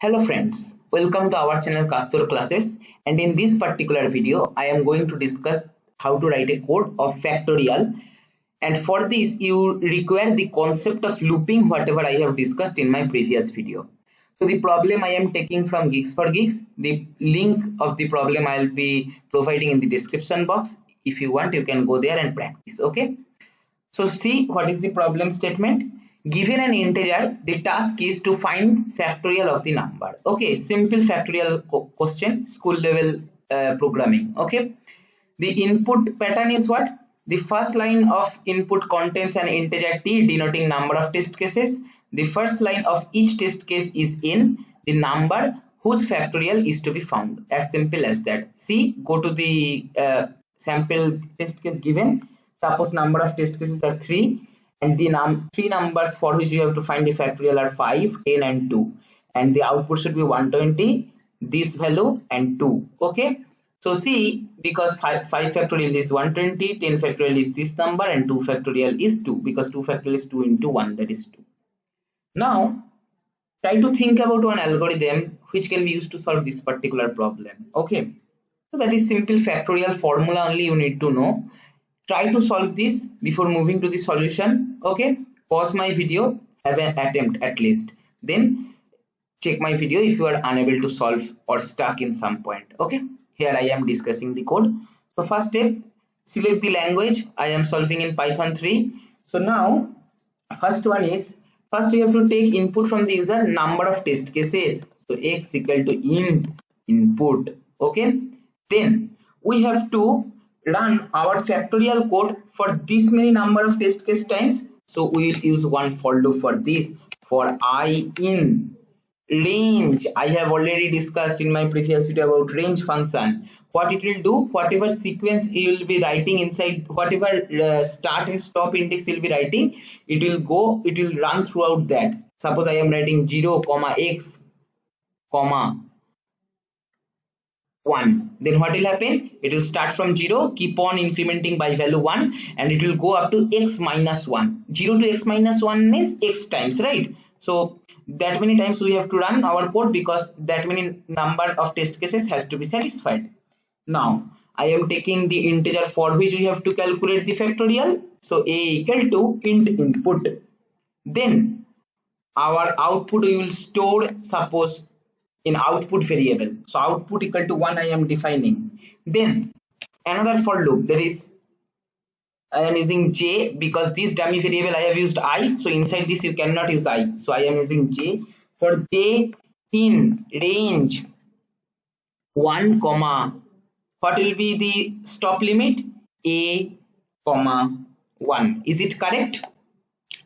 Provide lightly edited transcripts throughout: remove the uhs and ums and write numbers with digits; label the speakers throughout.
Speaker 1: Hello friends, welcome to our channel Kastur Classes, and in this particular video I am going to discuss how to write a code of factorial, and for this you require the concept of looping whatever I have discussed in my previous video. So the problem I am taking from Geeks for Geeks. The link of the problem I will be providing in the description box. If you want you can go there and practice. Okay. So see what is the problem statement. Given an integer, the task is to find factorial of the number. Okay, simple factorial question, school level programming. Okay, the input pattern is what? The first line of input contains an integer t denoting number of test cases. The first line of each test case is in the number whose factorial is to be found. As simple as that. See, go to the sample test case given. Suppose number of test cases are 3 and the three numbers for which you have to find the factorial are 5, 10 and 2, and the output should be 120, this value and 2. Okay, so see, because 5 factorial is 120, 10 factorial is this number and 2 factorial is 2, because 2 factorial is 2 into 1, that is 2. Now try to think about one algorithm which can be used to solve this particular problem. Okay, so that is simple factorial formula only you need to know. Try to solve this before moving to the solution. Okay, pause my video, have an attempt at least, then check my video if you are unable to solve or stuck in some point. Okay, here I am discussing the code. So first step, select the language. I am solving in Python 3. So now first one is, first you have to take input from the user, number of test cases. So x equal to int input. Okay, then we have to run our factorial code for this many number of test case times. So we will use one for loop for this. For I in range, I have already discussed in my previous video about range function. What it will do, whatever sequence you will be writing inside, whatever start and stop index you will be writing, it will run throughout that. Suppose I am writing 0, x, 1, then what will happen? It will start from 0, keep on incrementing by value 1, and it will go up to x minus 1. 0 to x minus 1 means x times, right? So that many times we have to run our code because that many number of test cases has to be satisfied. Now I am taking the integer for which we have to calculate the factorial. So a equal to int input. Then our output we will store, suppose, in output variable. So output equal to 1 I am defining. Then another for loop, there is, I am using j because this dummy variable I have used I, so inside this you cannot use I, so I am using j. For j in range 1 comma, what will be the stop limit? A comma 1. Is it correct?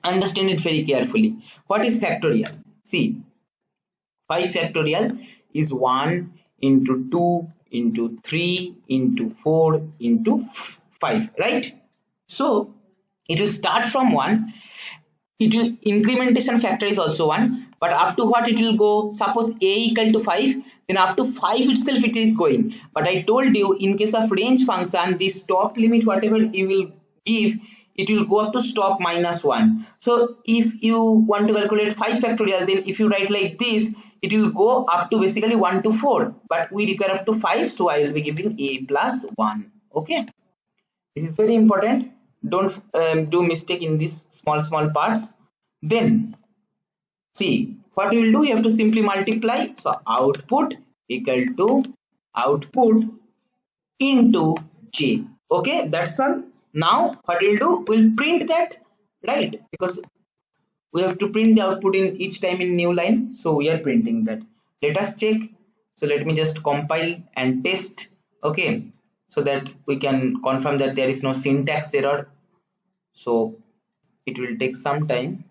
Speaker 1: Understand it very carefully. What is factorial? See, 5 factorial is 1 into 2 into 3 into 4 into 5, right? So it will start from 1, it will incrementation factor is also 1, but up to what it will go? Suppose a equal to 5, then up to 5 itself it is going. But I told you in case of range function, the stop limit whatever you will give, it will go up to stop minus 1. So if you want to calculate 5 factorial, then if you write like this, it will go up to basically 1 to 4, but we require up to 5, so I will be giving a plus 1. Okay, this is very important. Don't do mistake in these small parts. Then see what you will do, you have to simply multiply. So output equal to output into j. Okay, that's all. Now what we'll do, we'll print that, right? Because we have to print the output in each time in new line, so we are printing that. Let us check. So let me just compile and test. Okay, so that we can confirm that there is no syntax error. So it will take some time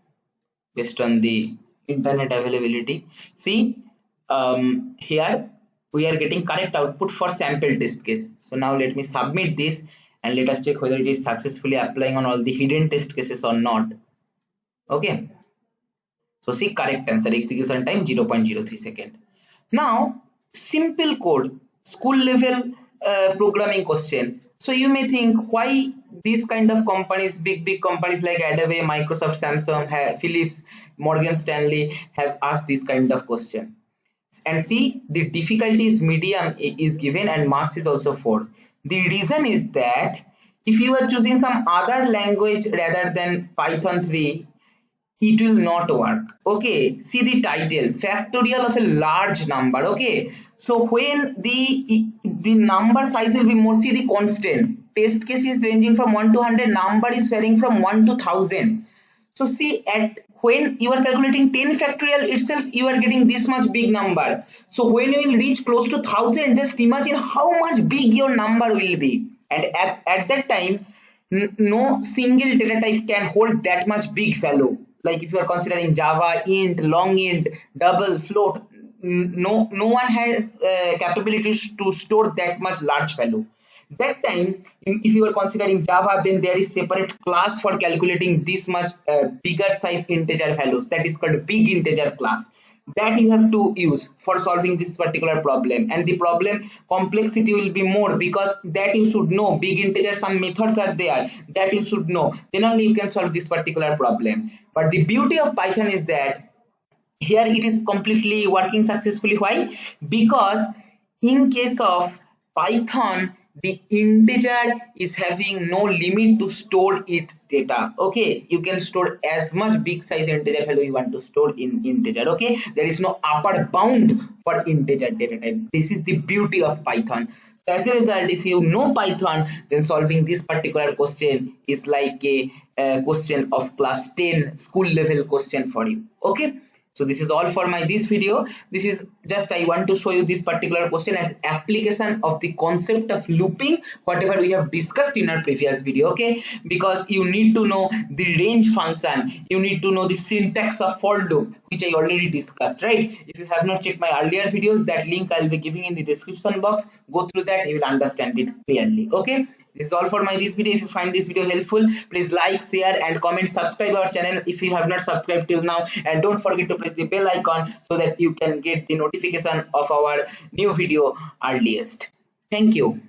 Speaker 1: based on the internet availability. See, here we are getting correct output for sample test case. So now let me submit this and let us check whether it is successfully applying on all the hidden test cases or not. Okay, so see, correct answer, execution time 0.03 second. Now simple code, school level programming question. So you may think, why these kind of companies, big companies like Adobe, Microsoft, Samsung, Philips, Morgan Stanley has asked this kind of question? and see the difficulty is medium is given and marks is also 4. The reason is that if you are choosing some other language rather than Python 3, it will not work. Okay, see the title, factorial of a large number. Okay, so when the number size will be more, see the constant, test case is ranging from 1 to 100, number is varying from 1 to 1000. So see, at when you are calculating 10 factorial itself, you are getting this much big number. So when you will reach close to 1000, just imagine how much big your number will be. And at that time, no single data type can hold that much big value. Like if you are considering Java, int, long int, double, float, no one has capabilities to store that much large value. That time, if you are considering Java, then there is separate class for calculating this much bigger size integer values, that is called big integer class, that you have to use for solving this particular problem. And the problem complexity will be more, because that you should know big integer, some methods are there that you should know, then only you can solve this particular problem. But the beauty of Python is that here it is completely working successfully. Why? Because in case of Python, the integer is having no limit to store its data. Okay, you can store as much big size integer value you want to store in integer. Okay, there is no upper bound for integer data type. This is the beauty of Python. So as a result, if you know Python, then solving this particular question is like a question of class 10 school level question for you. Okay, so this is all for my this video. This is just I want to show you this particular question as application of the concept of looping, whatever we have discussed in our previous video. Okay, because you need to know the range function, you need to know the syntax of for loop, which I already discussed, right? If you have not checked my earlier videos, that link I'll be giving in the description box. Go through that, you will understand it clearly. Okay, this is all for my this video. If you find this video helpful, please like, share and comment, subscribe our channel if you have not subscribed till now, and don't forget to press the bell icon so that you can get the notification of our new video earliest. Thank you.